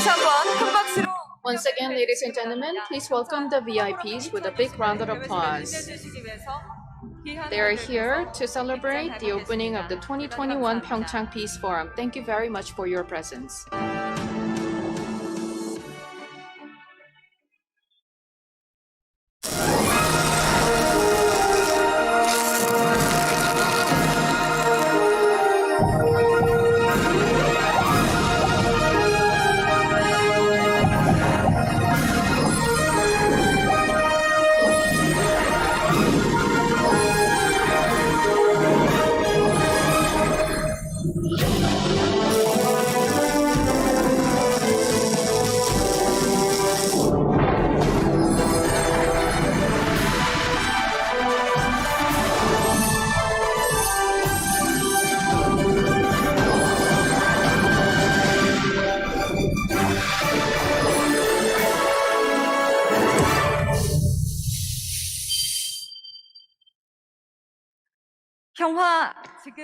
다시 한번 큰 박수로 Once again, ladies and gentlemen, please welcome the VIPs with a big round of applause. They are here to celebrate the opening of the 2021 PyeongChang Peace Forum. Thank you very much for your presence.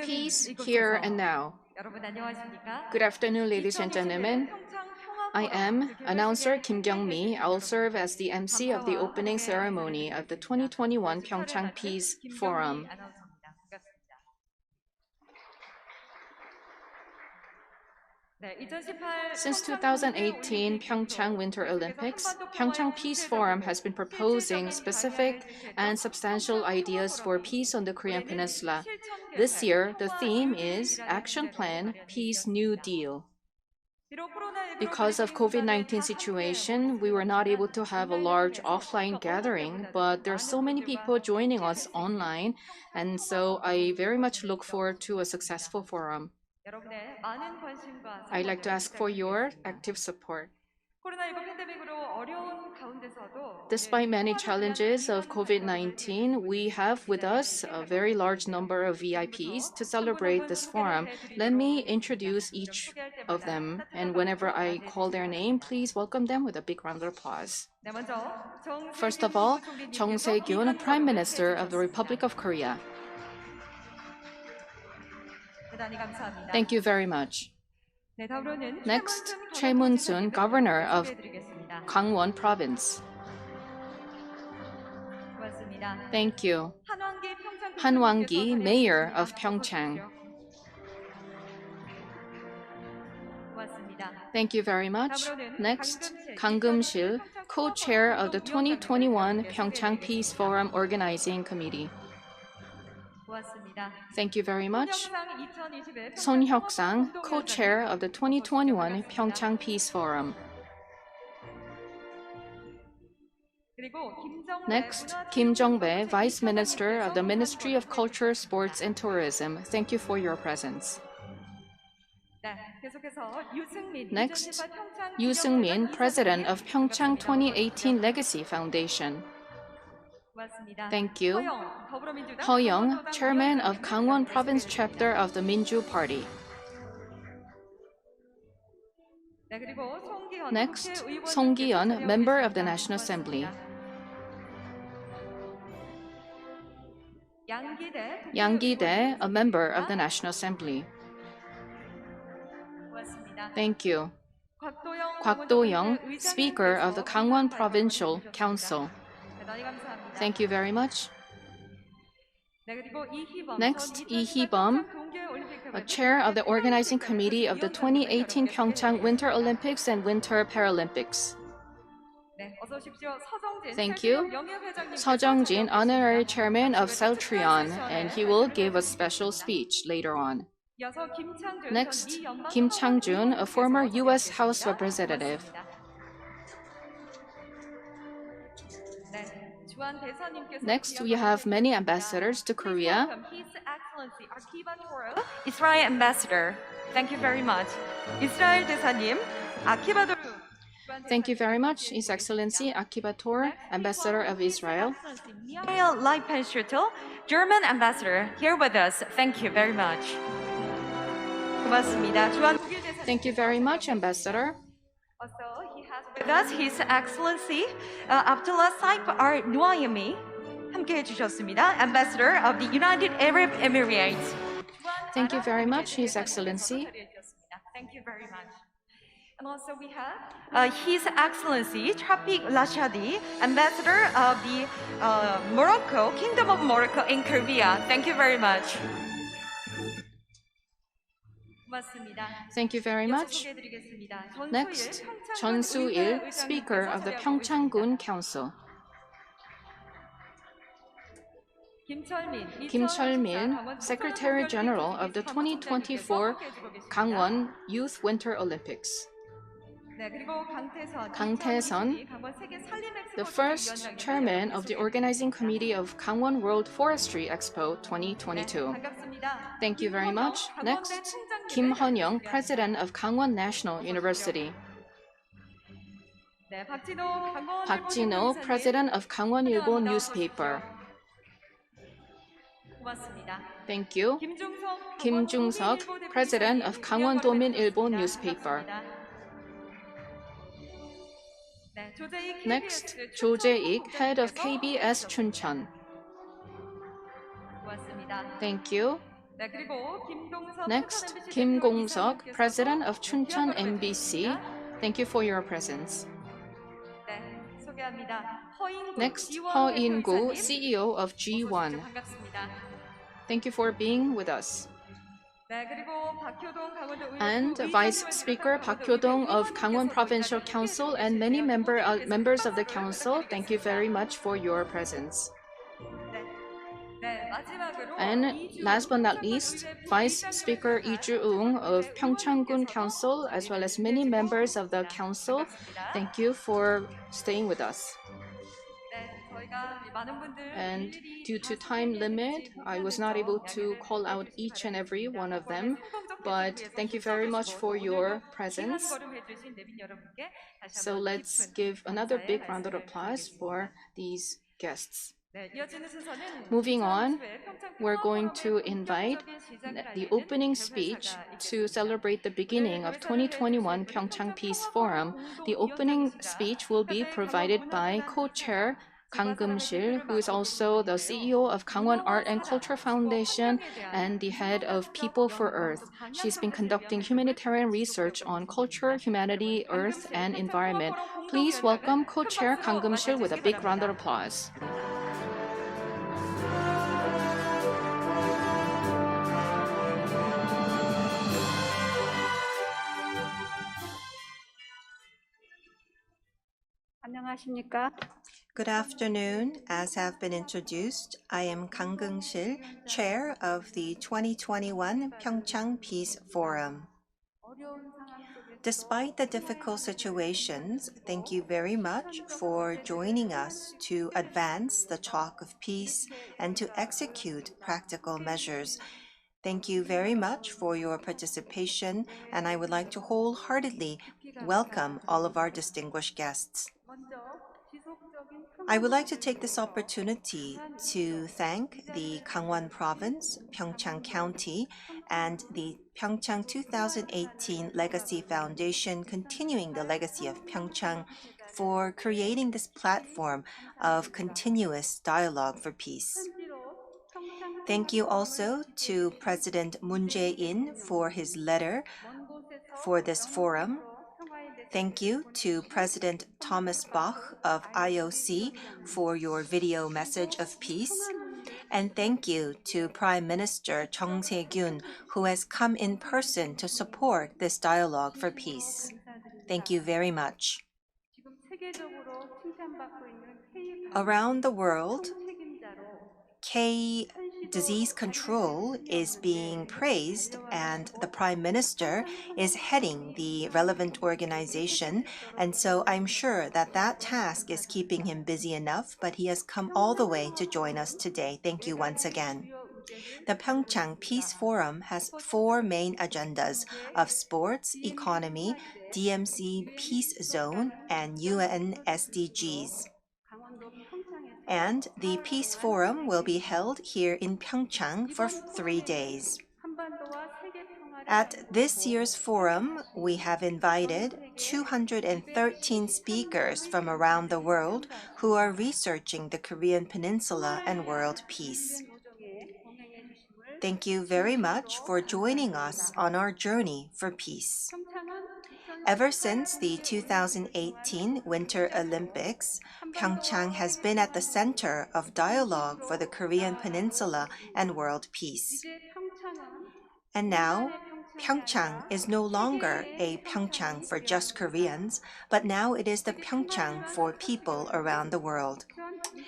Peace here and now. Good afternoon, ladies and gentlemen. I am announcer Kim Kyung-mi. I will serve as the MC of the opening ceremony of the 2021 PyeongChang Peace Forum. Since 2018 PyeongChang Winter Olympics, PyeongChang Peace Forum has been proposing specific and substantial ideas for peace on the Korean Peninsula. This year, the theme is Action Plan, Peace New Deal. Because of COVID-19 situation, we were not able to have a large offline gathering, but there are so many people joining us online, and so I very much look forward to a successful forum. I'd like to ask for your active support. Despite many challenges of COVID-19, we have with us a very large number of VIPs to celebrate this forum. Let me introduce each of them, and whenever I call their name, please welcome them with a big round of applause. First of all, Chung Se-kyun, Prime Minister of the Republic of Korea. Thank you very much. Next, Choi Moon-soon, Governor of Gangwon Province. Thank you. Han Wang-gi, Mayor of PyeongChang. Thank you very much. Next, Kang Geum-sil, Co-Chair of the 2021 PyeongChang Peace Forum Organizing Committee. Thank you very much. Son Hyuk-sang, Co-Chair of the 2021 PyeongChang Peace Forum. Next, Kim Jong-bae, Vice Minister of the Ministry of Culture, Sports and Tourism. Thank you for your presence. Next, Yoo Seung-min, President of PyeongChang 2018 Legacy Foundation. Thank you. Ho Young, Chairman of Gangwon Province Chapter of the Minju Party. Next, Song Gi-yeon, Member of the National Assembly. Yang Gi-dae, a Member of the National Assembly. Thank you. Kwak Do-young, Speaker of the Gangwon Provincial Council. Thank you very much. Next, Lee Hee-bum, Chair of the Organizing Committee of the 2018 PyeongChang Winter Olympics and Winter Paralympics. Thank you. Seo Jung-jin, Honorary Chairman of Celtrion, and he will give a special speech later on. Next, Kim Chang-jun, a former U.S. House Representative. Next, we have many ambassadors to Korea. His Excellency Israel Ambassador. Thank you very much. 이스라엘 대사님, 아키바도르. Thank you very much, His Excellency Akibator, Ambassador of Israel. Mihail Leipenschüttel, German Ambassador, here with us. Thank you very much. 고맙습니다. Thank you very much, Ambassador. Also, he has with us His Excellency Abdullah Saif Al Nuaimi, 함께 해주셨습니다. Ambassador of the United Arab Emirates. Thank you very much, His Excellency. Thank you very much. And also we have His Excellency Trafik Rashadi, Ambassador of the Morocco, Kingdom of Morocco in Korea. Thank you very much. Thank you very much. Next, Chun Soo-il, Speaker of the PyeongChang-gun Council. Kim Chol-min, Secretary General of the 2024 Gangwon Youth Winter Olympics. Kang Tae-sun, the first chairman of the organizing committee of Gangwon World Forestry Expo 2022. Thank you very much. Next, Kim Hun-young, President of Gangwon National University. Park Jin-ho, President of Gangwon Ilbo Newspaper. Thank you. Kim Jung-seok, President of Gangwon Domin Ilbo Newspaper. Next, Jo Jae-ik, Head of KBS Chuncheon. Thank you. Next, Kim Gong-seok, President of Chuncheon MBC. Thank you for your presence. Next, Heo In-gu, CEO of G1. Thank you for being with us. And Vice Speaker Park Hyo-dong of Gangwon Provincial Council and many members of the council, thank you very much for your presence. And last but not least, Vice Speaker Lee Ju-ung of PyeongChang-gun Council, as well as many members of the council, thank you for staying with us. And due to time limit, I was not able to call out each and every one of them, but thank you very much for your presence. So let's give another big round of applause for these guests. Moving on, we're going to invite the opening speech to celebrate the beginning of 2021 PyeongChang Peace Forum. The opening speech will be provided by co-chair Kang Keum-sil, who is also the CEO of Gangwon Art and Culture Foundation and the head of People for Earth. She's been conducting humanitarian research on culture, humanity, earth, and environment. Please welcome co-chair Kang Keum-sil with a big round of applause. Good afternoon. As have been introduced, I am Kang Keum-sil, Chair of the 2021 PyeongChang Peace Forum. Despite the difficult situations, thank you very much for joining us to advance the talk of peace and to execute practical measures. Thank you very much for your participation, and I would like to wholeheartedly welcome all of our distinguished guests. I would like to take this opportunity to thank the Gangwon Province, PyeongChang County, and the PyeongChang 2018 Legacy Foundation, continuing the legacy of PyeongChang, for creating this platform of continuous dialogue for peace. Thank you also to President Moon Jae-in for his letter for this forum. Thank you to President Thomas Bach of IOC for your video message of peace. And thank you to Prime Minister Chung Se-kyun, who has come in person to support this dialogue for peace. Thank you very much. Around the world, K disease control is being praised, and the Prime Minister is heading the relevant organization, and so I'm sure that that task is keeping him busy enough, but he has come all the way to join us today. Thank you once again. The PyeongChang Peace Forum has 4 main agendas of sports, economy, DMC Peace Zone, and UN SDGs. And the Peace Forum will be held here in PyeongChang for 3 days. At this year's forum, we have invited 213 speakers from around the world who are researching the Korean Peninsula and world peace. Thank you very much for joining us on our journey for peace. Ever since the 2018 Winter Olympics, PyeongChang has been at the center of dialogue for the Korean Peninsula and world peace. And now, PyeongChang is no longer a PyeongChang for just Koreans, but now it is the PyeongChang for people around the world.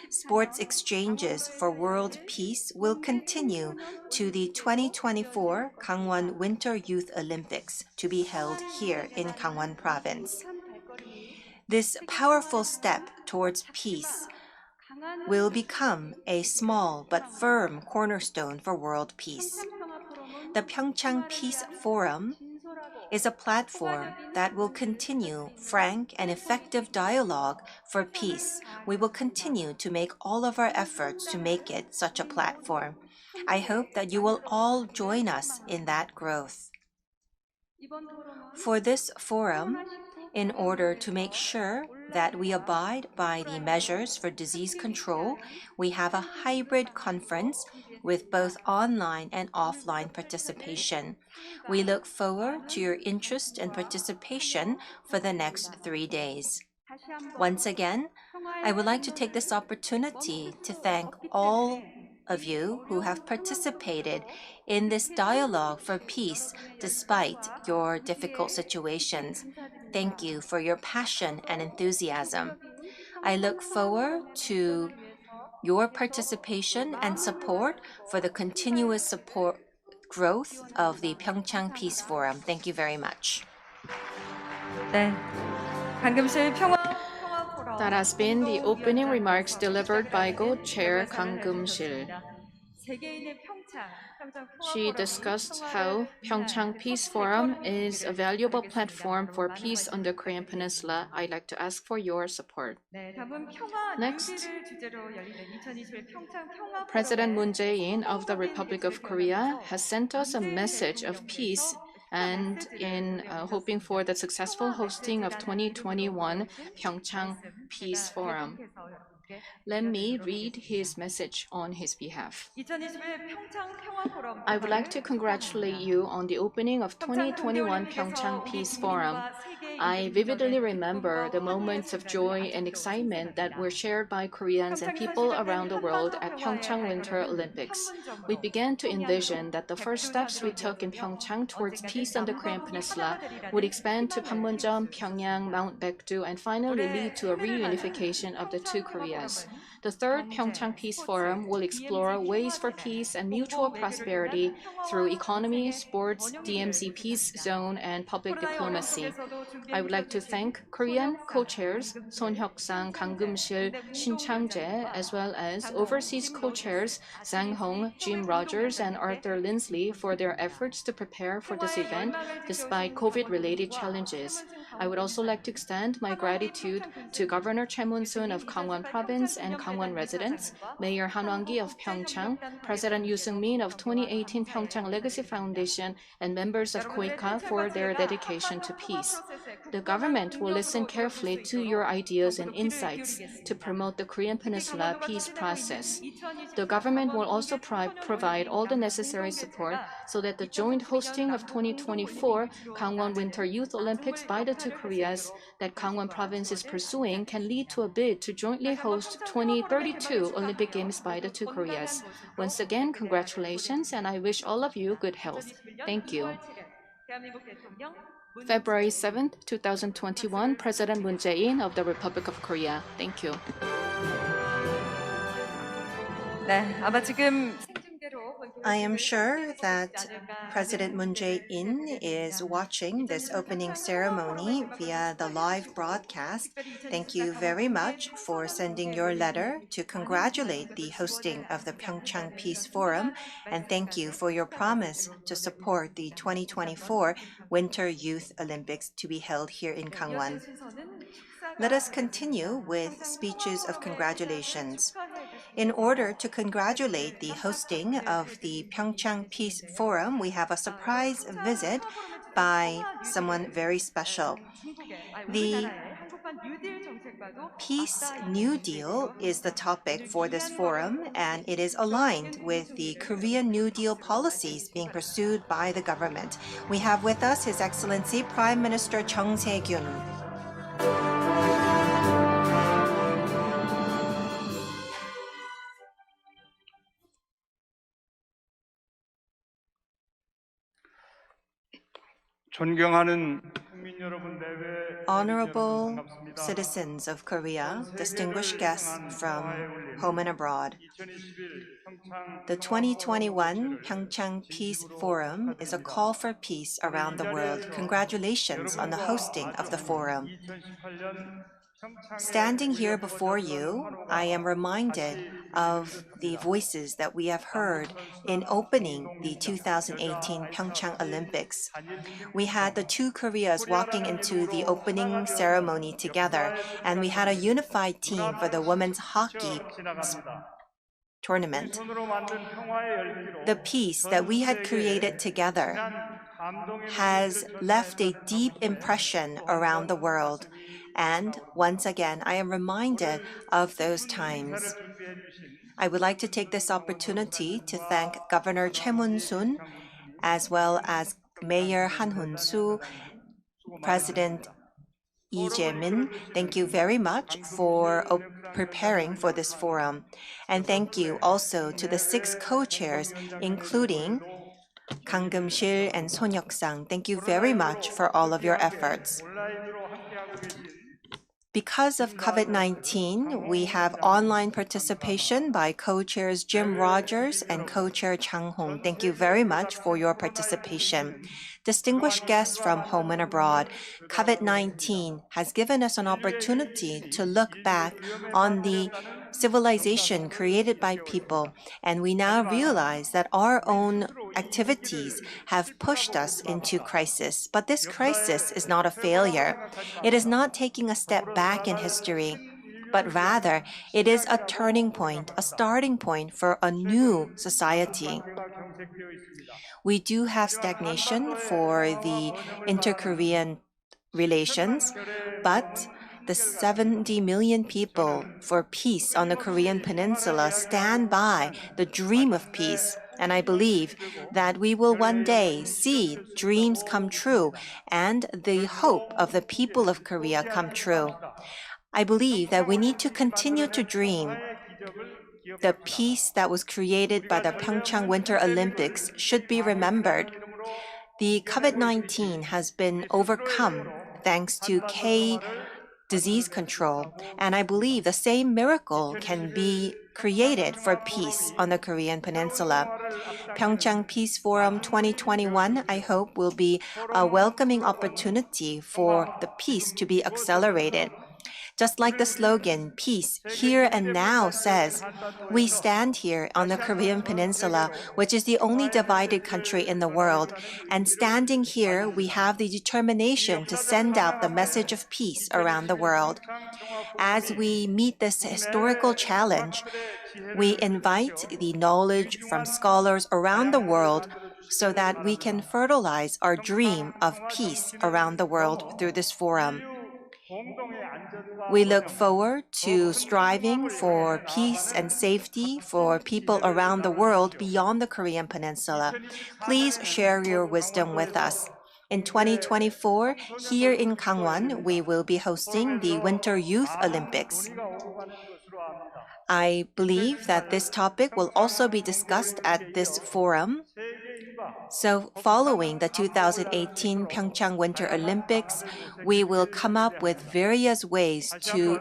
Sports exchanges for world peace will continue to the 2024 Gangwon Winter Youth Olympics to be held here in Gangwon Province. This powerful step towards peace will become a small but firm cornerstone for world peace. The PyeongChang Peace Forum is a platform that will continue frank and effective dialogue for peace. We will continue to make all of our efforts to make it such a platform. I hope that you will all join us in that growth. For this forum, in order to make sure that we abide by the measures for disease control, we have a hybrid conference with both online and offline participation. We look forward to your interest and participation for the next 3 days. Once again, I would like to take this opportunity to thank all of you who have participated in this dialogue for peace despite your difficult situations. Thank you for your passion and enthusiasm. I look forward to your participation and support for the continuous growth of the PyeongChang Peace Forum. Thank you very much. 네. 강금실 평화 That has been the opening remarks delivered by co-chair Kang Kum-sil. She discussed how PyeongChang Peace Forum is a valuable platform for peace on the Korean Peninsula. I'd like to ask for your support. Next, President Moon Jae-in of the Republic of Korea has sent us a message of peace and in hoping for the successful hosting of 2021 PyeongChang Peace Forum. Let me read his message on his behalf. I would like to congratulate you on the opening of 2021 PyeongChang Peace Forum. I vividly remember the moments of joy and excitement that were shared by Koreans and people around the world at PyeongChang Winter Olympics. We began to envision that the first steps we took in PyeongChang towards peace on the Korean Peninsula would expand to Panmunjom, Pyongyang, Mount Baekdu, and finally lead to a reunification of the two Koreas. The third PyeongChang Peace Forum will explore ways for peace and mutual prosperity through economy, sports, DMZ Peace Zone, and public diplomacy. I would like to thank Korean co-chairs Son Hyuk-sang, Kang Kum-sil, Shin Chang-jae, as well as overseas co-chairs Zhang Hong, Jim Rogers, and Arthur Lindsley for their efforts to prepare for this event despite COVID-related challenges. I would also like to extend my gratitude to Governor Choi Moon-soon of Gangwon Province and Gangwon residents, Mayor Han Wang-gi of PyeongChang, President Yoo Seung-min of 2018 PyeongChang Legacy Foundation, and members of KOICA for their dedication to peace. The government will listen carefully to your ideas and insights to promote the Korean Peninsula peace process. The government will also provide all the necessary support so that the joint hosting of 2024 Gangwon Winter Youth Olympics by the two Koreas that Gangwon Province is pursuing can lead to a bid to jointly host 2032 Olympic Games by the two Koreas. Once again, congratulations, and I wish all of you good health. Thank you. February 7th, 2021, President Moon Jae-in of the Republic of Korea. Thank you. 네, 아마 지금 I am sure that President Moon Jae-in is watching this opening ceremony via the live broadcast. Thank you very much for sending your letter to congratulate the hosting of the PyeongChang Peace Forum, and thank you for your promise to support the 2024 Winter Youth Olympics to be held here in Gangwon. Let us continue with speeches of congratulations. In order to congratulate the hosting of the PyeongChang Peace Forum, we have a surprise visit by someone very special. The Peace New Deal is the topic for this forum, and it is aligned with the Korean New Deal policies being pursued by the government. We have with us His Excellency Prime Minister Chung Se-kyun. 존경하는 국민 여러분, 내외 Honorable citizens of Korea, distinguished guests from home and abroad, the 2021 PyeongChang Peace Forum is a call for peace around the world. Congratulations on the hosting of the forum. Standing here before you, I am reminded of the voices that we have heard in opening the 2018 PyeongChang Olympics. We had the two Koreas walking into the opening ceremony together, and we had a unified team for the women's hockey tournament. The peace that we had created together has left a deep impression around the world. And once again, I am reminded of those times. I would like to take this opportunity to thank Governor Choi Mun-soon, as well as Mayor Han Hun-soo, President Lee Jae-min. Thank you very much for preparing for this forum. And thank you also to the 6 co-chairs, including Kang Geum-sil and Son Hyuk-sang. Thank you very much for all of your efforts. Because of COVID-19, we have online participation by co-chairs Jim Rogers and co-chair Chang Hong. Thank you very much for your participation. Distinguished guests from home and abroad, COVID-19 has given us an opportunity to look back on the civilization created by people, and we now realize that our own activities have pushed us into crisis. But this crisis is not a failure. It is not taking a step back in history, but rather it is a turning point, a starting point for a new society. We do have stagnation for the inter-Korean relations, but the 70 million people for peace on the Korean Peninsula stand by the dream of peace. And I believe that we will one day see dreams come true and the hope of the people of Korea come true. I believe that we need to continue to dream. The peace that was created by the PyeongChang Winter Olympics should be remembered. The COVID-19 has been overcome thanks to disease control, and I believe the same miracle can be created for peace on the Korean Peninsula. PyeongChang Peace Forum 2021, I hope, will be a welcoming opportunity for the peace to be accelerated. Just like the slogan, Peace, Here and Now says, we stand here on the Korean Peninsula, which is the only divided country in the world. And standing here, we have the determination to send out the message of peace around the world. As we meet this historical challenge, we invite the knowledge from scholars around the world so that we can fertilize our dream of peace around the world through this forum. We look forward to striving for peace and safety for people around the world beyond the Korean Peninsula. Please share your wisdom with us. In 2024, here in Gangwon, we will be hosting the Winter Youth Olympics. I believe that this topic will also be discussed at this forum. So following the 2018 PyeongChang Winter Olympics, we will come up with various ways to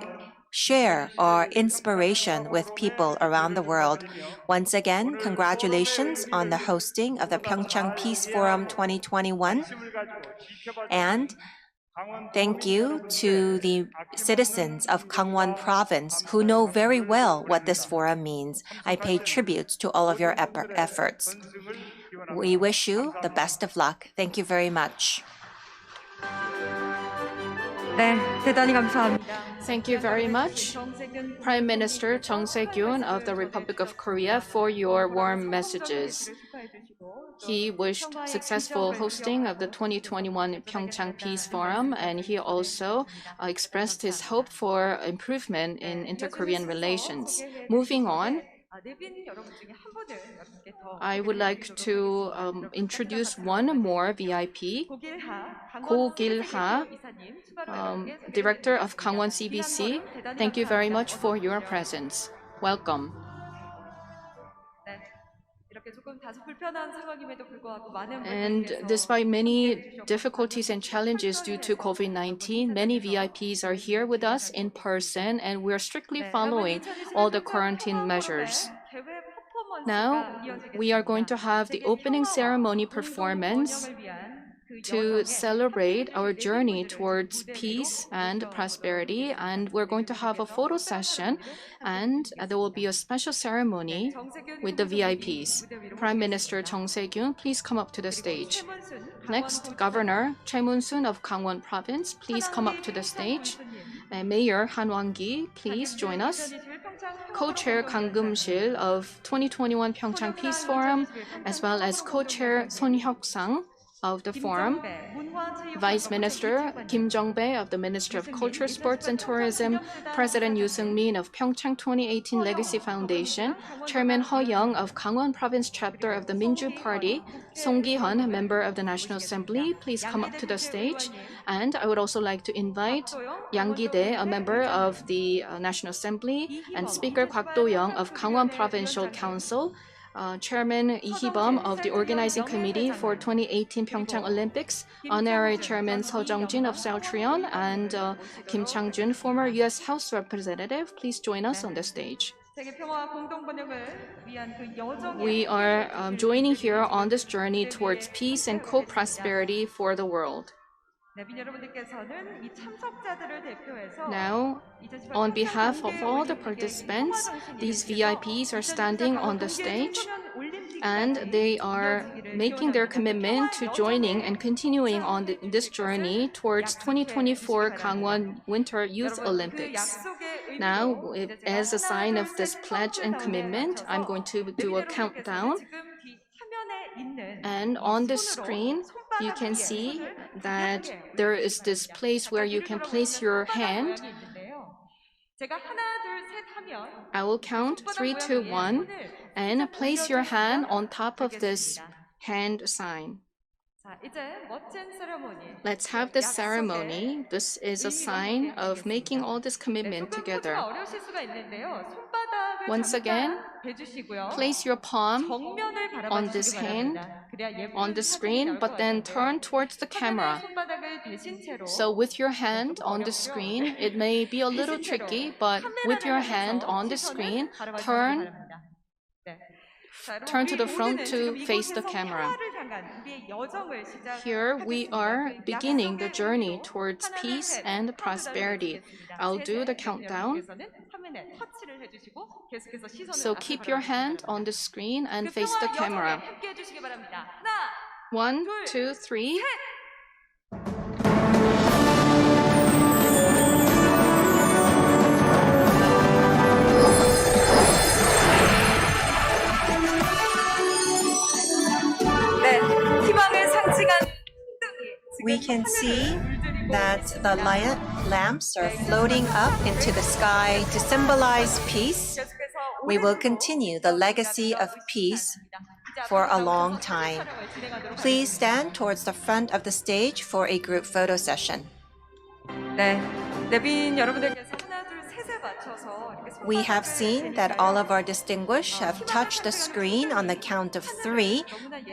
share our inspiration with people around the world. Once again, congratulations on the hosting of the PyeongChang Peace Forum 2021. And thank you to the citizens of Gangwon Province who know very well what this forum means. I pay tribute to all of your efforts. We wish you the best of luck. Thank you very much. 네, 대단히 감사합니다. Thank you very much, Prime Minister Chung Se-kyun of the Republic of Korea, for your warm messages. He wished successful hosting of the 2021 PyeongChang Peace Forum, and he also expressed his hope for improvement in inter-Korean relations. Moving on, I would like to introduce one more VIP, Go Gil-ha, Director of Gangwon CBC. Thank you very much for your presence. Welcome. And despite many difficulties and challenges due to COVID-19, many VIPs are here with us in person, and we're strictly following all the quarantine measures. Now, we are going to have the opening ceremony performance to celebrate our journey towards peace and prosperity, and we're going to have a photo session, and there will be a special ceremony with the VIPs. Prime Minister Chung Se-kyun, please come up to the stage. Next, Governor Choi Mun-soon of Gangwon Province, please come up to the stage. And Mayor Han Wang-gi, please join us. Co-chair Kang Geum-sil of 2021 PyeongChang Peace Forum, as well as co-chair Son Hyuk-sang of the forum, Vice Minister Kim Jong-bae of the Ministry of Culture, Sports and Tourism, President Yoo Seung-min of PyeongChang 2018 Legacy Foundation, Chairman Ho Young of Gangwon Province Chapter of the Minju Party, Song Gi-hun, member of the National Assembly, please come up to the stage. And I would also like to invite Yang Gi-dae, a member of the National Assembly, and Speaker Kwak Do-young of Gangwon Provincial Council, Chairman Lee Hee-bum of the Organizing Committee for 2018 PyeongChang Olympics, Honorary Chairman Seo Jung-jin of Southreon, and Kim Chang-jun, former U.S. House Representative. Please join us on the stage. We are joining here on this journey towards peace and co-prosperity for the world. Now, on behalf of all the participants, these VIPs are standing on the stage, and they are making their commitment to joining and continuing on this journey towards 2024 Gangwon Winter Youth Olympics. Now, as a sign of this pledge and commitment, I'm going to do a countdown. And on the screen, you can see that there is this place where you can place your hand. I will count 3, 2, 1, and place your hand on top of this hand sign. Let's have this ceremony. This is a sign of making all this commitment together. Once again, place your palm on this hand, on the screen, but then turn towards the camera. So with your hand on the screen, it may be a little tricky, but with your hand on the screen, turn to the front to face the camera. Here we are beginning the journey towards peace and prosperity. I'll do the countdown. So keep your hand on the screen and face the camera. 1, 2, 3. We can see that the lamps are floating up into the sky to symbolize peace. We will continue the legacy of peace for a long time. Please stand towards the front of the stage for a group photo session. We have seen that all of our distinguished have touched the screen on the count of 3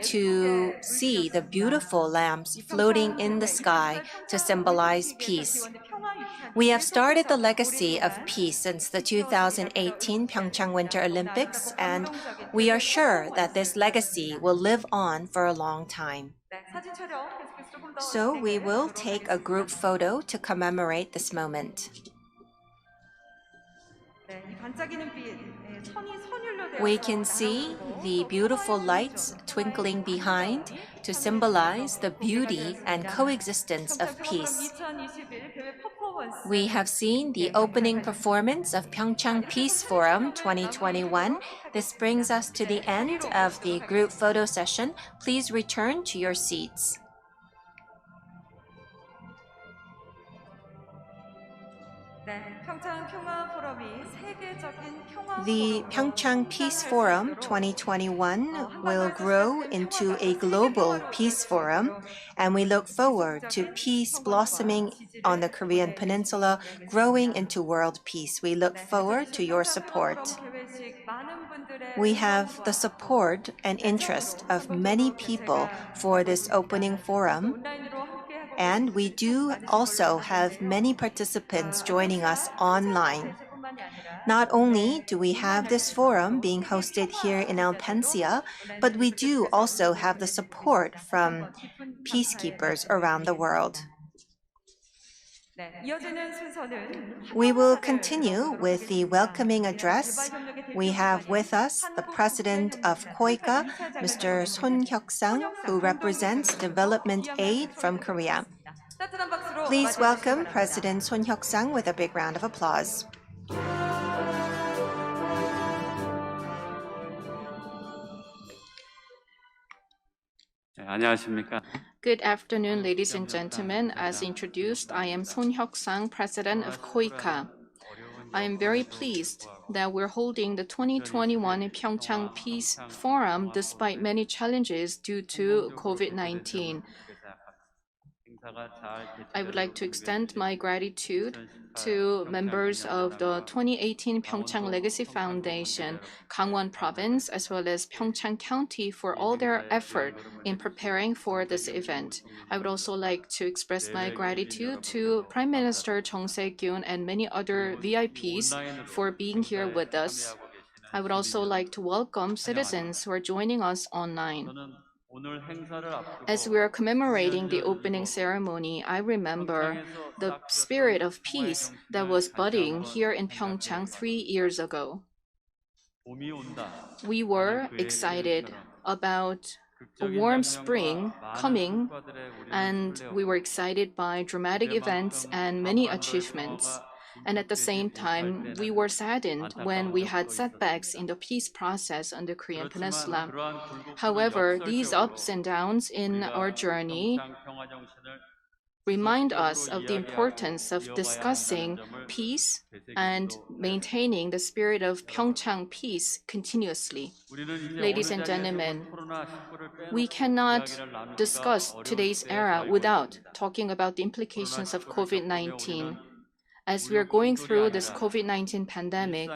to see the beautiful lamps floating in the sky to symbolize peace. We have started the legacy of peace since the 2018 PyeongChang Winter Olympics, and we are sure that this legacy will live on for a long time. So we will take a group photo to commemorate this moment. We can see the beautiful lights twinkling behind to symbolize the beauty and coexistence of peace. We have seen the opening performance of PyeongChang Peace Forum 2021. This brings us to the end of the group photo session. Please return to your seats. The PyeongChang Peace Forum 2021 will grow into a global peace forum, and we look forward to peace blossoming on the Korean Peninsula, growing into world peace. We look forward to your support. We have the support and interest of many people for this opening forum, and we do also have many participants joining us online. Not only do we have this forum being hosted here in Alpensia, but we do also have the support from peacekeepers around the world. We will continue with the welcoming address. We have with us the president of KOICA, Mr. Son Hyuk-sang, who represents development aid from Korea. Please welcome President Son Hyuk-sang with a big round of applause. Good afternoon, ladies and gentlemen. As introduced, I am Son Hyuk-sang, president of KOICA. I am very pleased that we're holding the 2021 PyeongChang Peace Forum despite many challenges due to COVID-19. I would like to extend my gratitude to members of the 2018 PyeongChang Legacy Foundation, Gangwon Province, as well as PyeongChang County for all their effort in preparing for this event. I would also like to express my gratitude to Prime Minister Chung Se-kyun and many other VIPs for being here with us. I would also like to welcome citizens who are joining us online. As we are commemorating the opening ceremony, I remember the spirit of peace that was budding here in PyeongChang 3 years ago. We were excited about a warm spring coming, and we were excited by dramatic events and many achievements. And at the same time, we were saddened when we had setbacks in the peace process on the Korean Peninsula. However, these ups and downs in our journey remind us of the importance of discussing peace and maintaining the spirit of PyeongChang peace continuously. Ladies and gentlemen, we cannot discuss today's era without talking about the implications of COVID-19. As we are going through this COVID-19 pandemic,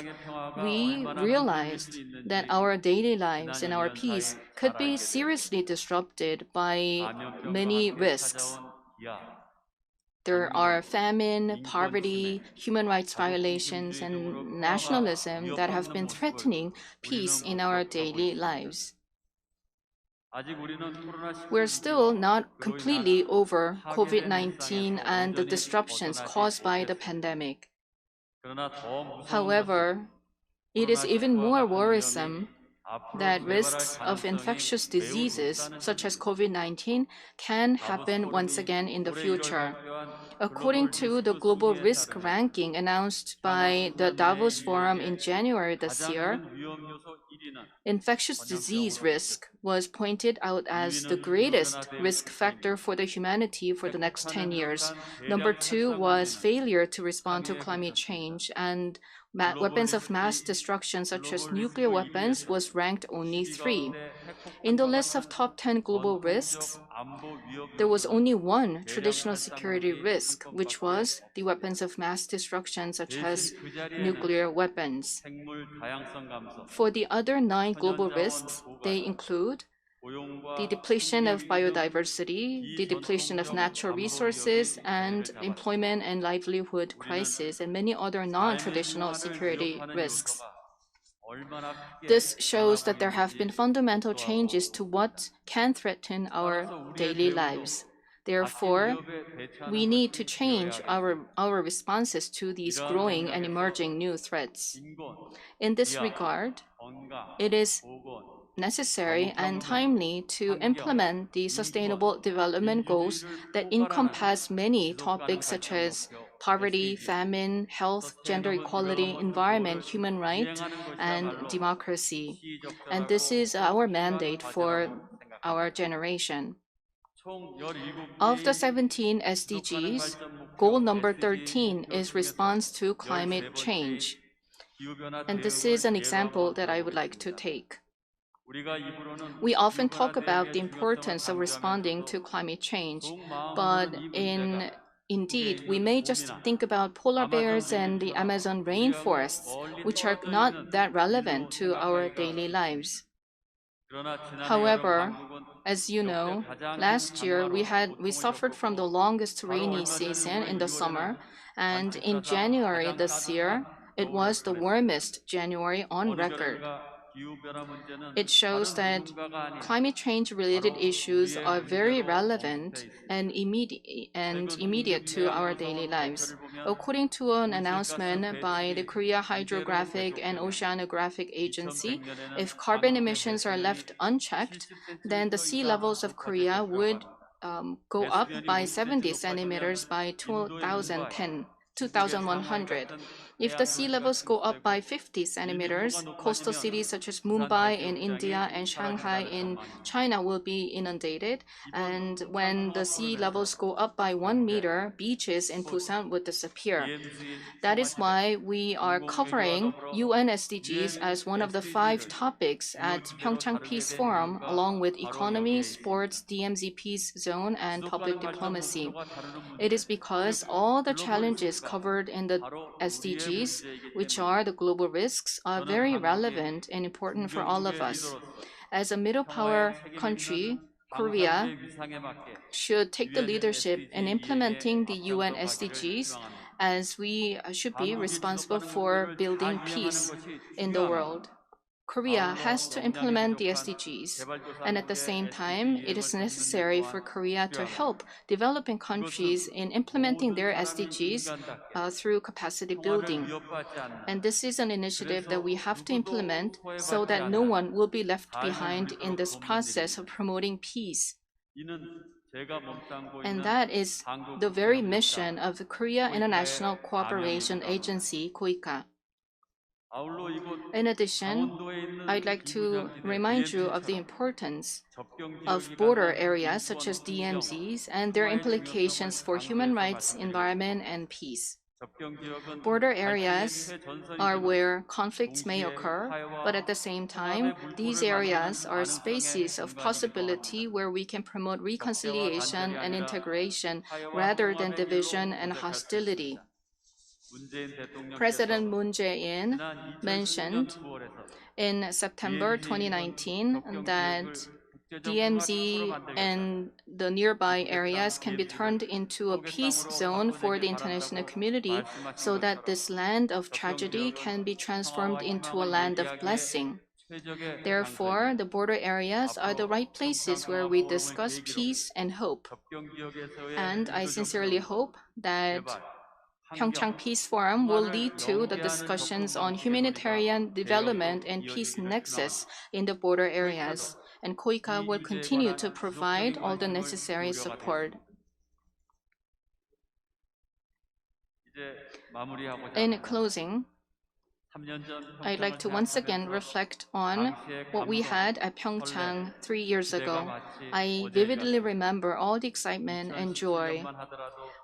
we realized that our daily lives and our peace could be seriously disrupted by many risks. There are famine, poverty, human rights violations, and nationalism that have been threatening peace in our daily lives. We're still not completely over COVID-19 and the disruptions caused by the pandemic. However, it is even more worrisome that risks of infectious diseases such as COVID-19 can happen once again in the future. According to the global risk ranking announced by the Davos Forum in January this year, infectious disease risk was pointed out as the greatest risk factor for the humanity for the next 10 years. Number 2 was failure to respond to climate change, and weapons of mass destruction such as nuclear weapons was ranked only 3. In the list of top 10 global risks, there was only one traditional security risk, which was the weapons of mass destruction such as nuclear weapons. For the other 9 global risks, they include the depletion of biodiversity, the depletion of natural resources, and employment and livelihood crisis, and many other non-traditional security risks. This shows that there have been fundamental changes to what can threaten our daily lives. Therefore, we need to change our responses to these growing and emerging new threats. In this regard, it is necessary and timely to implement the Sustainable Development Goals that encompass many topics such as poverty, famine, health, gender equality, environment, human rights, and democracy. And this is our mandate for our generation. Of the 17 SDGs, goal number 13 is response to climate change. And this is an example that I would like to take. We often talk about the importance of responding to climate change, but indeed, we may just think about polar bears and the Amazon rainforests, which are not that relevant to our daily lives. However, as you know, last year we suffered from the longest rainy season in the summer, and in January this year, it was the warmest January on record. It shows that climate change related issues are very relevant and immediate to our daily lives. According to an announcement by the Korea Hydrographic and Oceanographic Agency, if carbon emissions are left unchecked, then the sea levels of Korea would go up by 70 centimeters by 2100. If the sea levels go up by 50 centimeters, coastal cities such as Mumbai in India and Shanghai in China will be inundated. And when the sea levels go up by 1 meter, beaches in Busan would disappear. That is why we are covering UN SDGs as one of the 5 topics at PyeongChang Peace Forum, along with economy, sports, DMZ peace zone, and public diplomacy. It is because all the challenges covered in the SDGs, which are the global risks, are very relevant and important for all of us. As a middle power country, Korea should take the leadership in implementing the UN SDGs, as we should be responsible for building peace in the world. Korea has to implement the SDGs, and at the same time, it is necessary for Korea to help developing countries in implementing their SDGs through capacity building. And this is an initiative that we have to implement so that no one will be left behind in this process of promoting peace. And that is the very mission of the Korea International Cooperation Agency, KOICA. In addition, I'd like to remind you of the importance of border areas such as DMZs and their implications for human rights, environment, and peace. Border areas are where conflicts may occur, but at the same time, these areas are spaces of possibility where we can promote reconciliation and integration rather than division and hostility. President Moon Jae-in mentioned in September 2019 that DMZ and the nearby areas can be turned into a peace zone for the international community so that this land of tragedy can be transformed into a land of blessing. Therefore, the border areas are the right places where we discuss peace and hope. And I sincerely hope that PyeongChang Peace Forum will lead to the discussions on humanitarian development and peace nexus in the border areas, and KOICA will continue to provide all the necessary support. In closing, I'd like to once again reflect on what we had at PyeongChang 3 years ago. I vividly remember all the excitement and joy.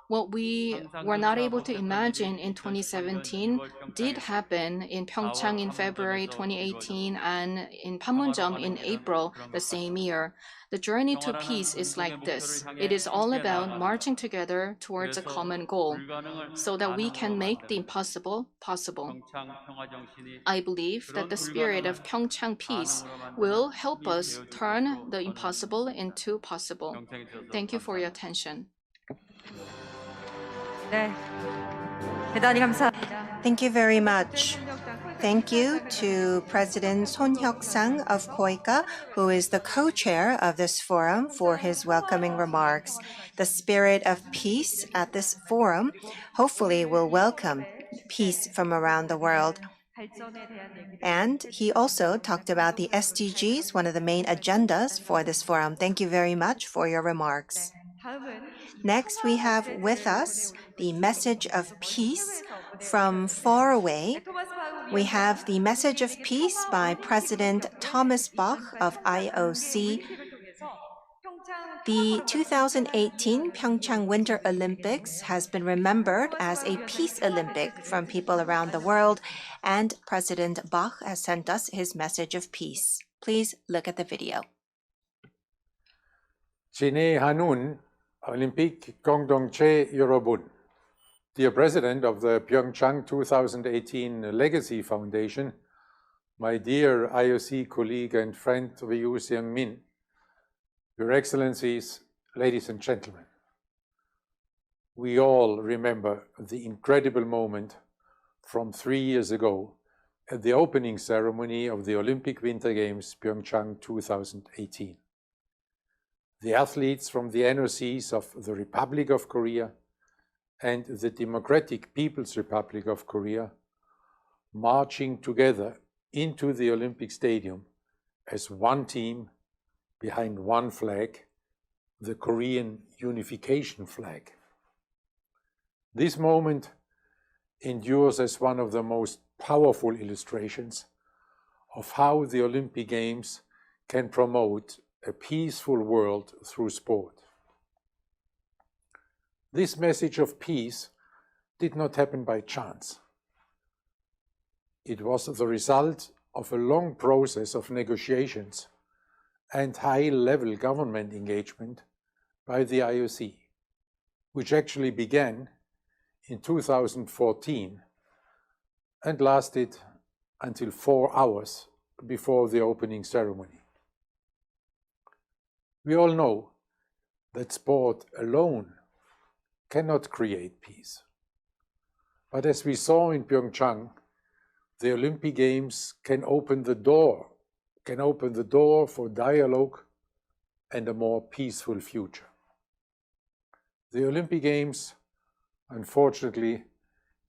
What we were not able to imagine in 2017 did happen in PyeongChang in February 2018 and in Panmunjom in April the same year. The journey to peace is like this. It is all about marching together towards a common goal so that we can make the impossible possible. I believe that the spirit of PyeongChang peace will help us turn the impossible into possible. Thank you for your attention. 네, 대단히 감사합니다. Thank you very much. Thank you to President Son Hyuk-sang of KOICA, who is the co-chair of this forum, for his welcoming remarks. The spirit of peace at this forum hopefully will welcome peace from around the world. And he also talked about the SDGs, one of the main agendas for this forum. Thank you very much for your remarks. Next, we have with us the message of peace from far away. We have the message of peace by President Thomas Bach of IOC. The 2018 PyeongChang Winter Olympics has been remembered as a peace Olympic from people around the world, and President Bach has sent us his message of peace. Please look at the video. 진해한운 올림픽 공동체 여러분, dear President of the PyeongChang 2018 Legacy Foundation, my dear IOC colleague and friend Ryu Seung-min, Your Excellencies, ladies and gentlemen, we all remember the incredible moment from 3 years ago at the opening ceremony of the Olympic Winter Games PyeongChang 2018. The athletes from the NOCs of the Republic of Korea and the Democratic People's Republic of Korea marching together into the Olympic Stadium as one team behind one flag, the Korean unification flag. This moment endures as one of the most powerful illustrations of how the Olympic Games can promote a peaceful world through sport. This message of peace did not happen by chance. It was the result of a long process of negotiations and high-level government engagement by the IOC, which actually began in 2014 and lasted until 4 hours before the opening ceremony. We all know that sport alone cannot create peace. But as we saw in PyeongChang, the Olympic Games can open the door for dialogue and a more peaceful future. The Olympic Games, unfortunately,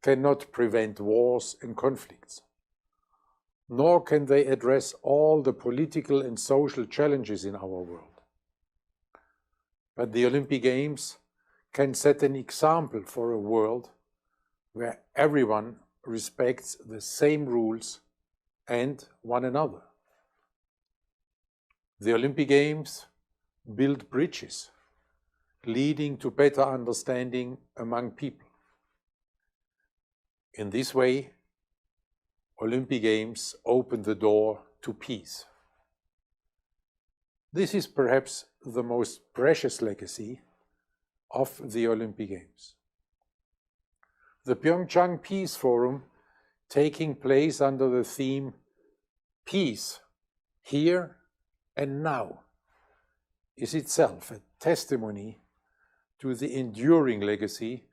cannot prevent wars and conflicts, nor can they address all the political and social challenges in our world. But the Olympic Games can set an example for a world where everyone respects the same rules and one another. The Olympic Games build bridges, leading to better understanding among people. In this way, Olympic Games open the door to peace. This is perhaps the most precious legacy of the Olympic Games. The PyeongChang Peace Forum, taking place under the theme Peace, Here and Now, is itself a testimony to the enduring legacy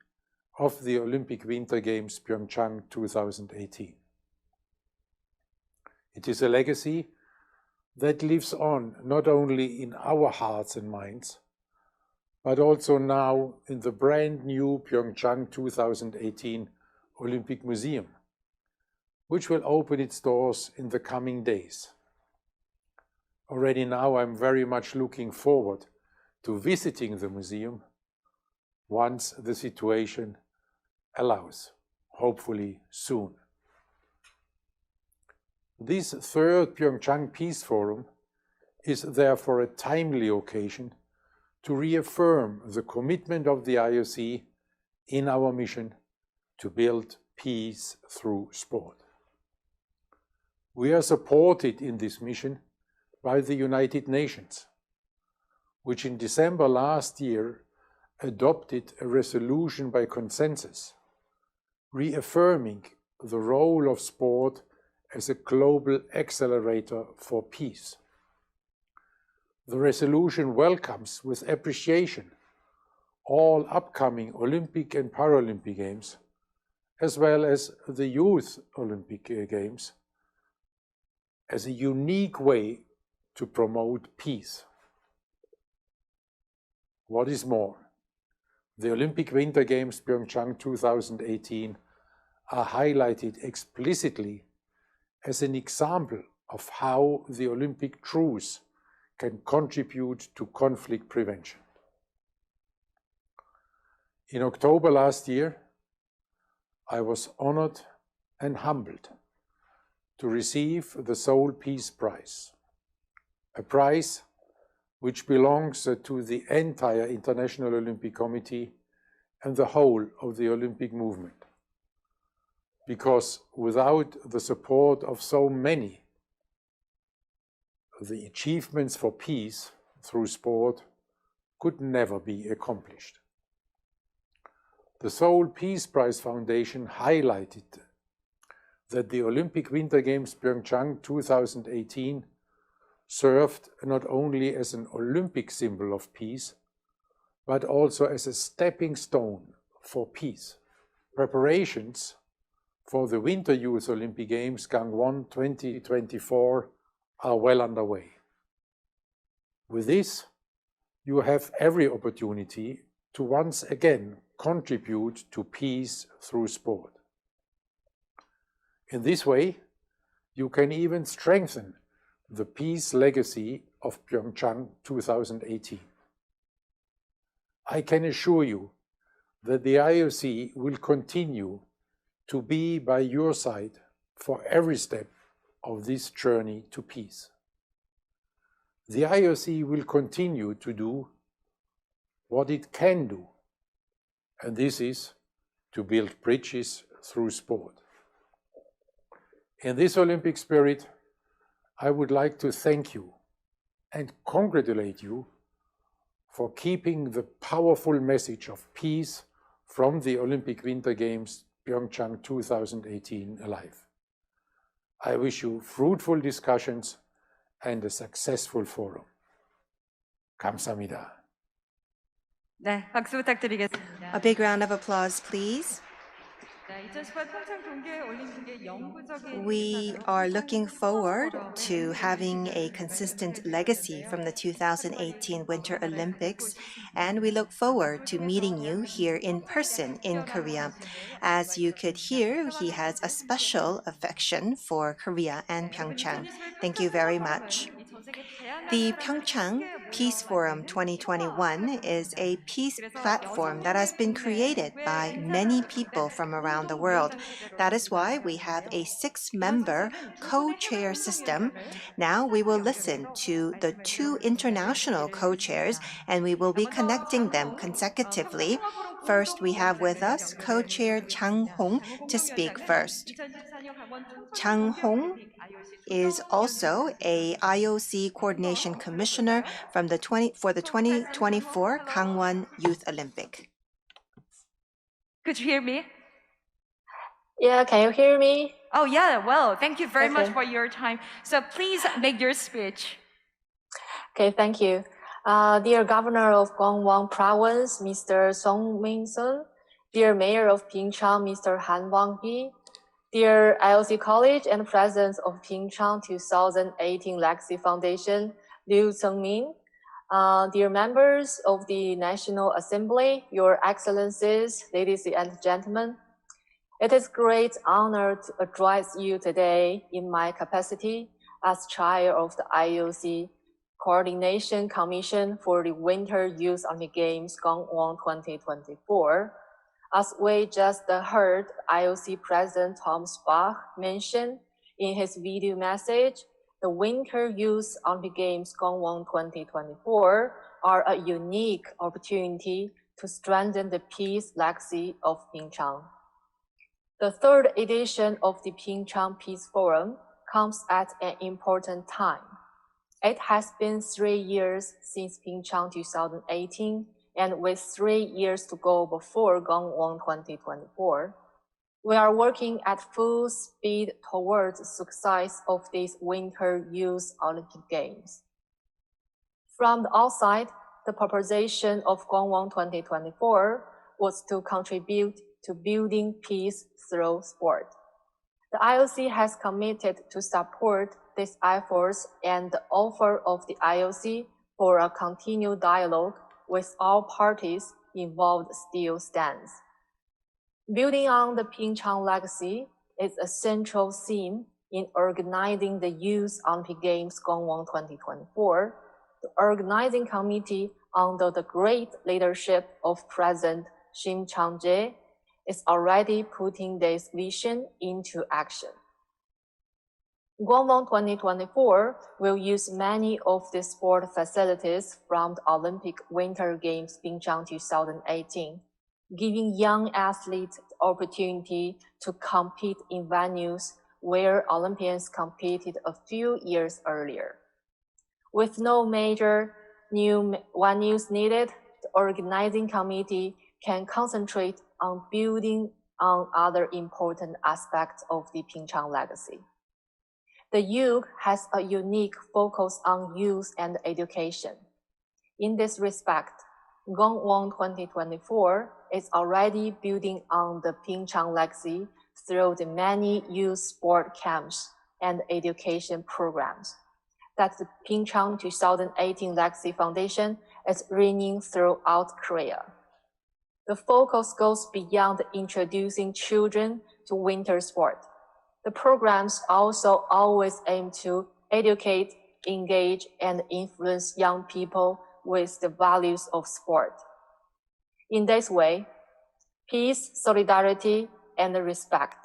of the Olympic Winter Games PyeongChang 2018. It is a legacy that lives on not only in our hearts and minds, but also now in the brand new PyeongChang 2018 Olympic Museum, which will open its doors in the coming days. Already now I'm very much looking forward to visiting the museum once the situation allows, hopefully soon. This third PyeongChang Peace Forum is therefore a timely occasion to reaffirm the commitment of the IOC in our mission to build peace through sport. We are supported in this mission by the United Nations, which in December last year adopted a resolution by consensus, reaffirming the role of sport as a global accelerator for peace. The resolution welcomes with appreciation all upcoming Olympic and Paralympic Games, as well as the Youth Olympic Games, as a unique way to promote peace. What is more, the Olympic Winter Games PyeongChang 2018 are highlighted explicitly as an example of how the Olympic truce can contribute to conflict prevention. In October last year, I was honored and humbled to receive the Seoul Peace Prize, a prize which belongs to the entire International Olympic Committee and the whole of the Olympic movement. Because without the support of so many, the achievements for peace through sport could never be accomplished. The Seoul Peace Prize Foundation highlighted that the Olympic Winter Games PyeongChang 2018 served not only as an Olympic symbol of peace, but also as a stepping stone for peace. Preparations for the Winter Youth Olympic Games Gangwon 2024 are well underway. With this, you have every opportunity to once again contribute to peace through sport. In this way, you can even strengthen the peace legacy of PyeongChang 2018. I can assure you that the IOC will continue to be by your side for every step of this journey to peace. The IOC will continue to do what it can do, and this is to build bridges through sport. In this Olympic spirit, I would like to thank you and congratulate you for keeping the powerful message of peace from the Olympic Winter Games PyeongChang 2018 alive. I wish you fruitful discussions and a successful forum. 감사합니다. 네, 박수 부탁드리겠습니다. A big round of applause, please. 네, 2018 평창 동계올림픽의 영구적인 We are looking forward to having a consistent legacy from the 2018 Winter Olympics, and we look forward to meeting you here in person in Korea. As you could hear, he has a special affection for Korea and PyeongChang. Thank you very much. The PyeongChang Peace Forum 2021 is a peace platform that has been created by many people from around the world. That is why we have a 6-member co-chair system. Now we will listen to the 2 international co-chairs and we will be connecting them consecutively. First, we have with us co-chair Chang Hong to speak first. Chang Hong is also a IOC Coordination Commissioner for the 2024 Gangwon Youth Olympic. Could you hear me? Yeah, can you hear me? Oh yeah, well, thank you very much Okay. for your time. So please make your speech. Okay, thank you. Dear Governor of Gangwon Province, Mr. Song Min-sun, dear Mayor of PyeongChang, Mr. Han Wang-hee, dear IOC College and President of PyeongChang 2018 Legacy Foundation, Liu Seung-min, dear members of the National Assembly, Your Excellencies, ladies and gentlemen, it is a great honor to address you today in my capacity as chair of the IOC Coordination Commission for the Winter Youth Olympic Games Gangwon 2024. As we just heard IOC President Thomas Bach mention in his video message, the Winter Youth Olympic Games Gangwon 2024 are a unique opportunity to strengthen the peace legacy of PyeongChang. The 3rd edition of the PyeongChang Peace Forum comes at an important time. It has been 3 years since PyeongChang 2018, and with 3 years to go before Gangwon 2024. We are working at full speed towards the success of these Winter Youth Olympic Games. From the outside, the proposition of Gangwon 2024 was to contribute to building peace through sport. The IOC has committed to support these efforts, and the offer of the IOC for a continued dialogue with all parties involved still stands. Building on the PyeongChang legacy is a central theme in organizing the Youth Olympic Games Gangwon 2024. The organizing committee, under the great leadership of President Shim Chang-jae, is already putting this vision into action. Gwangbang 2024 will use many of the sport facilities from the Olympic Winter Games PyeongChang 2018, giving young athletes the opportunity to compete in venues where Olympians competed a few years earlier. With no major new venues needed, the organizing committee can concentrate on building on other important aspects of the PyeongChang legacy. The youth has a unique focus on youth and education. In this respect, Gwangbang 2024 is already building on the PyeongChang legacy through the many youth sport camps and education programs that the PyeongChang 2018 Legacy Foundation is running throughout Korea. The focus goes beyond introducing children to winter sport. The programs also always aim to educate, engage, and influence young people with the values of sport. In this way, peace, solidarity, and respect.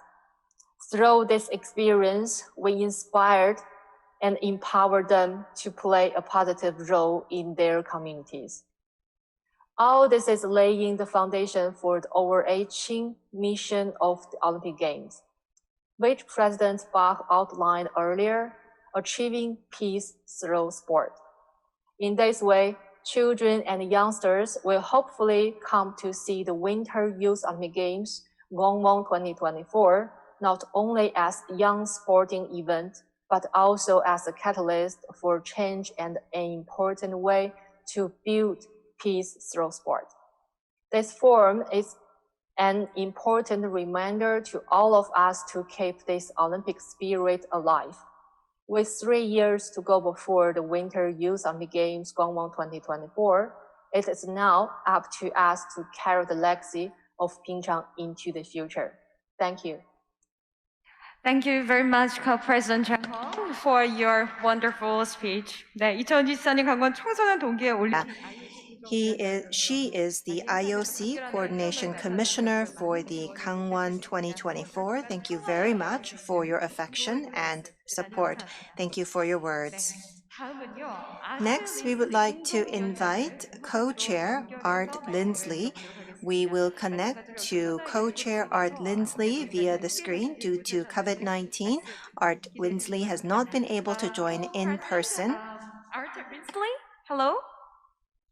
Through this experience, we inspired and empower them to play a positive role in their communities. All this is laying the foundation for the overarching mission of the Olympic Games, which President Bach outlined earlier, achieving peace through sport. In this way, children and youngsters will hopefully come to see the Winter Youth Olympic Games, Gwangbang 2024, not only as a young sporting event, but also as a catalyst for change and an important way to build peace through sport. This forum is an important reminder to all of us to keep this Olympic spirit alive. With 3 years to go before the Winter Youth Olympic Games Gwangbang 2024, it is now up to us to carry the legacy of PyeongChang into the future. Thank you. Thank you very much, Co-President Chang Hong, for your wonderful speech. 네, 2024년 강원 청소년 동계 올림픽 She is the IOC Coordination Commissioner for the Gangwon 2024. Thank you very much for your affection and support. Thank you for your words. Next, we would like to invite co-chair Art Lindsley. We will connect to co-chair Art Lindsley via the screen due to COVID-19. Art Lindsley has not been able to join in person. Art Lindsley, hello?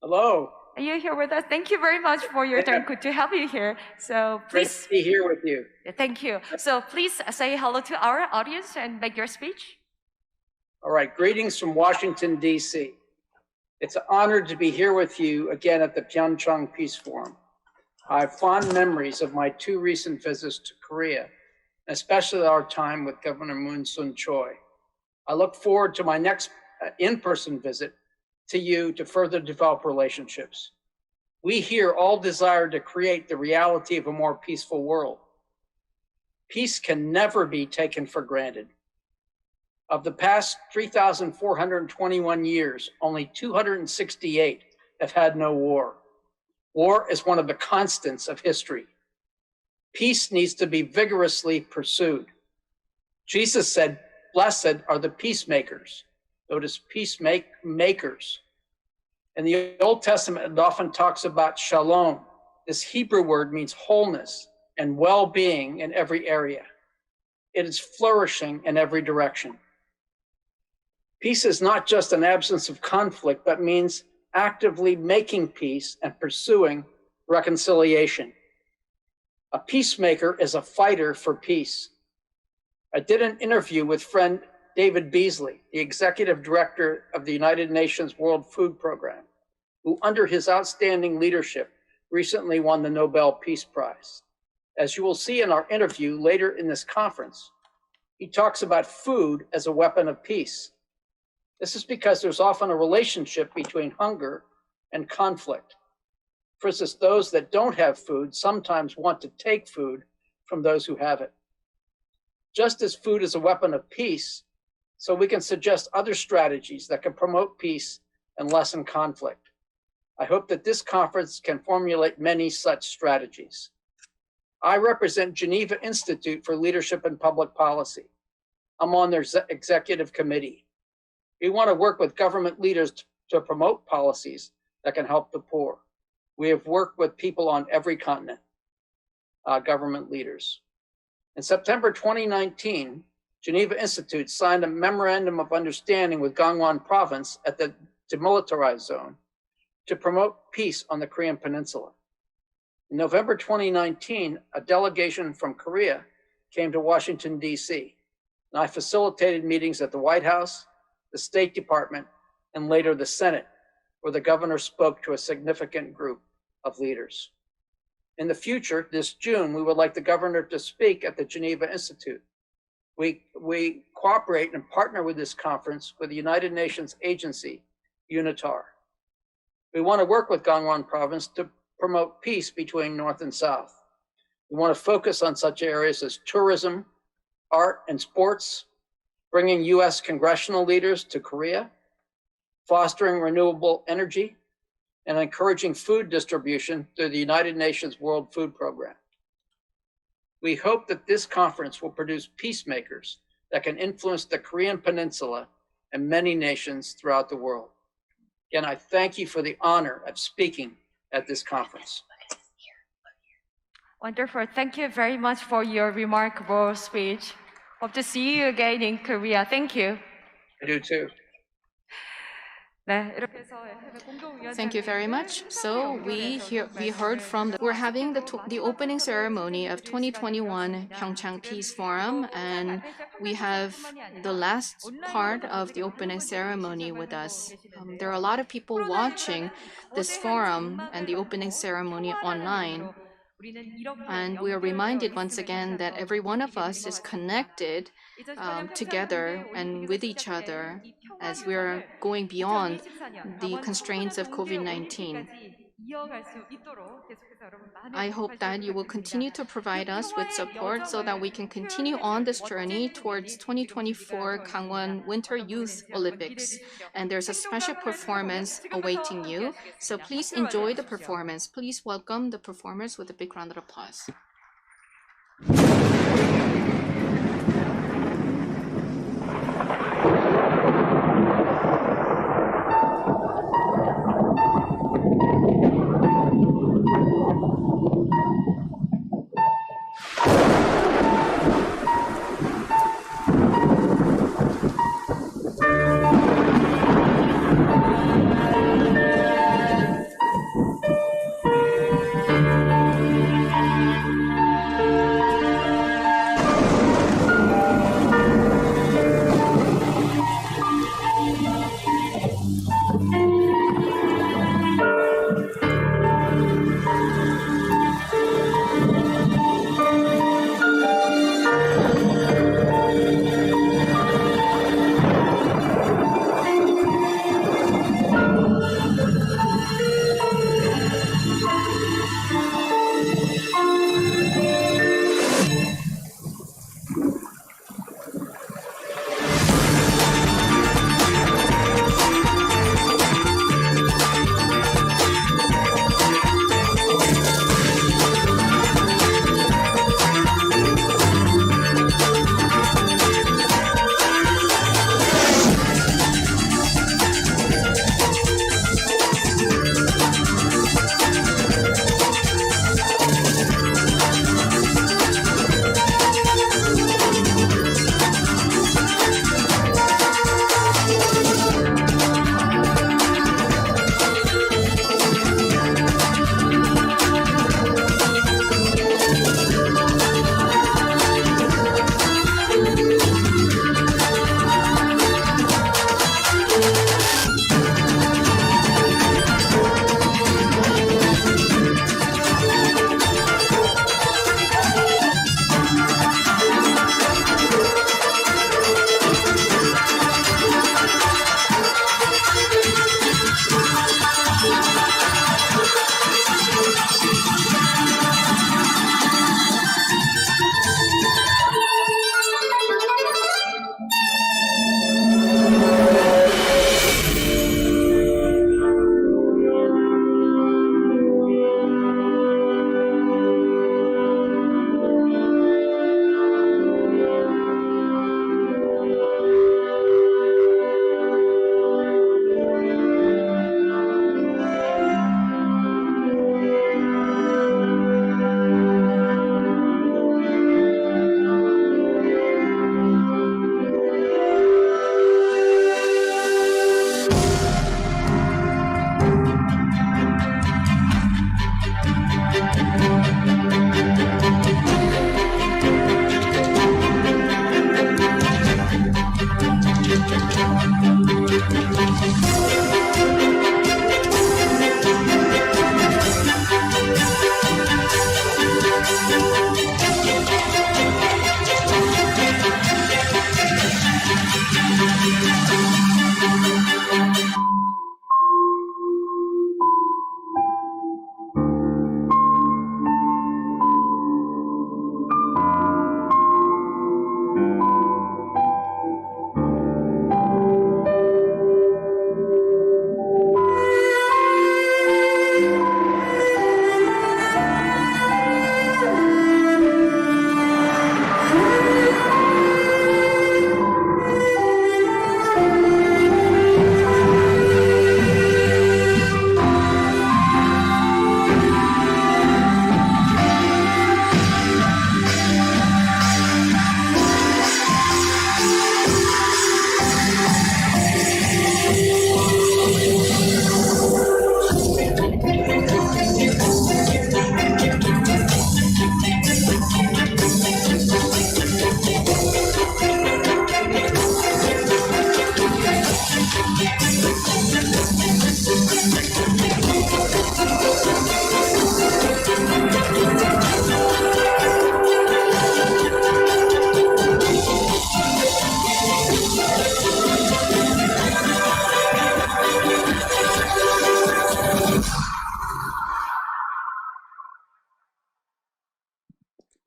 Hello. Are you here with us? Thank you very much for your time. Good to have you here. So Great please. to be here with you. Thank you. So please say hello to our audience and make your speech. All right. Greetings from Washington, D.C. It's an honor to be here with you again at the PyeongChang Peace Forum. I have fond memories of my 2 recent visits to Korea, especially our time with Governor Moon Sun-choi. I look forward to my next in-person visit to you to further develop relationships. We here all desire to create the reality of a more peaceful world. Peace can never be taken for granted. Of the past 3,421 years, only 268 have had no war. War is one of the constants of history. Peace needs to be vigorously pursued. Jesus said, "Blessed are the peacemakers." Notice peacemakers. In the Old Testament, it often talks about shalom. This Hebrew word means wholeness and well-being in every area. It is flourishing in every direction. Peace is not just an absence of conflict, but means actively making peace and pursuing reconciliation. A peacemaker is a fighter for peace. I did an interview with friend David Beasley, the executive director of the United Nations World Food Program, who under his outstanding leadership recently won the Nobel Peace Prize. As you will see in our interview later in this conference, he talks about food as a weapon of peace. This is because there's often a relationship between hunger and conflict. For instance, those that don't have food sometimes want to take food from those who have it. Just as food is a weapon of peace, so we can suggest other strategies that can promote peace and lessen conflict. I hope that this conference can formulate many such strategies. I represent Geneva Institute for Leadership and Public Policy. I'm on their executive committee. We want to work with government leaders to promote policies that can help the poor. We have worked with people on every continent, government leaders. In September 2019, Geneva Institute signed a memorandum of understanding with Gangwon Province at the demilitarized zone to promote peace on the Korean Peninsula. In November 2019, a delegation from Korea came to Washington, D.C., and I facilitated meetings at the White House, the State Department, and later the Senate, where the governor spoke to a significant group of leaders. In the future, this June, we would like the governor to speak at the Geneva Institute. We cooperate and partner with this conference with the United Nations agency, UNITAR. We want to work with Gangwon Province to promote peace between North and South. We want to focus on such areas as tourism, art and sports, bringing US congressional leaders to Korea, fostering renewable energy, and encouraging food distribution through the United Nations World Food Program. We hope that this conference will produce peacemakers that can influence the Korean Peninsula and many nations throughout the world. Again, I thank you for the honor of speaking at this conference. Wonderful. Thank you very much for your remarkable speech. Hope to see you again in Korea. Thank you. I do too. Thank you very much. So we heard from we're having the opening ceremony of 2021 PyeongChang Peace Forum, and we have the last part of the opening ceremony with us. There are a lot of people watching this forum and the opening ceremony online. And we are reminded once again that every one of us is connected together and with each other as we are going beyond the constraints of COVID-19. I hope that you will continue to provide us with support so that we can continue on this journey towards 2024 Gangwon Winter Youth Olympics. And there's a special performance awaiting you. So please enjoy the performance. Please welcome the performers with a big round of applause.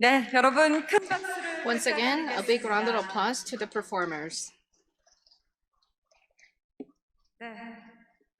네, 여러분 큰 박수를 Once again, a big round of applause to the performers. 네.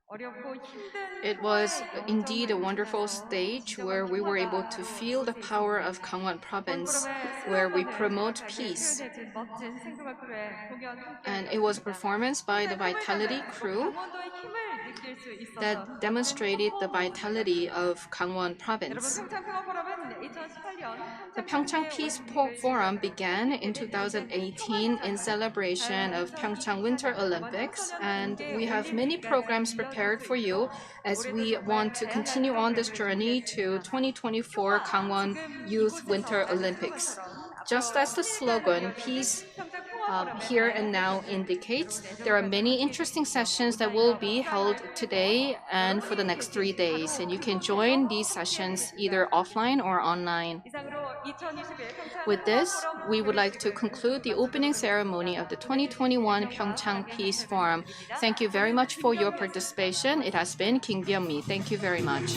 어렵고 힘든 It was 평화의 indeed a 영정을 wonderful 위해서 stage 진정한 where we were able 평화가 to feel the power of Gangwon Province, where we promote peace. 표현해준 멋진 생동화 크루의 공연 함께 And it was a performance by the Vitality crew 강원도의 힘을 느낄 수 있어서 that demonstrated the vitality of Gangwon 여러분 Province. 평창 평화 포럼은 2018년 The PyeongChang Peace Forum began in 2018 in celebration of PyeongChang Winter Olympics, and we have many programs prepared for you as we want to continue on this journey to 2024 Gangwon Youth Winter Olympics. Just as the slogan, Peace Here and Now indicates, there are many interesting sessions that will be held today and for the next 3 days, and you can join these sessions either offline or online. With this, we would like to conclude the opening ceremony of the 2021 PyeongChang Peace Forum. Thank you very much for your participation. It has been Kim Byung-mi. Thank you very much.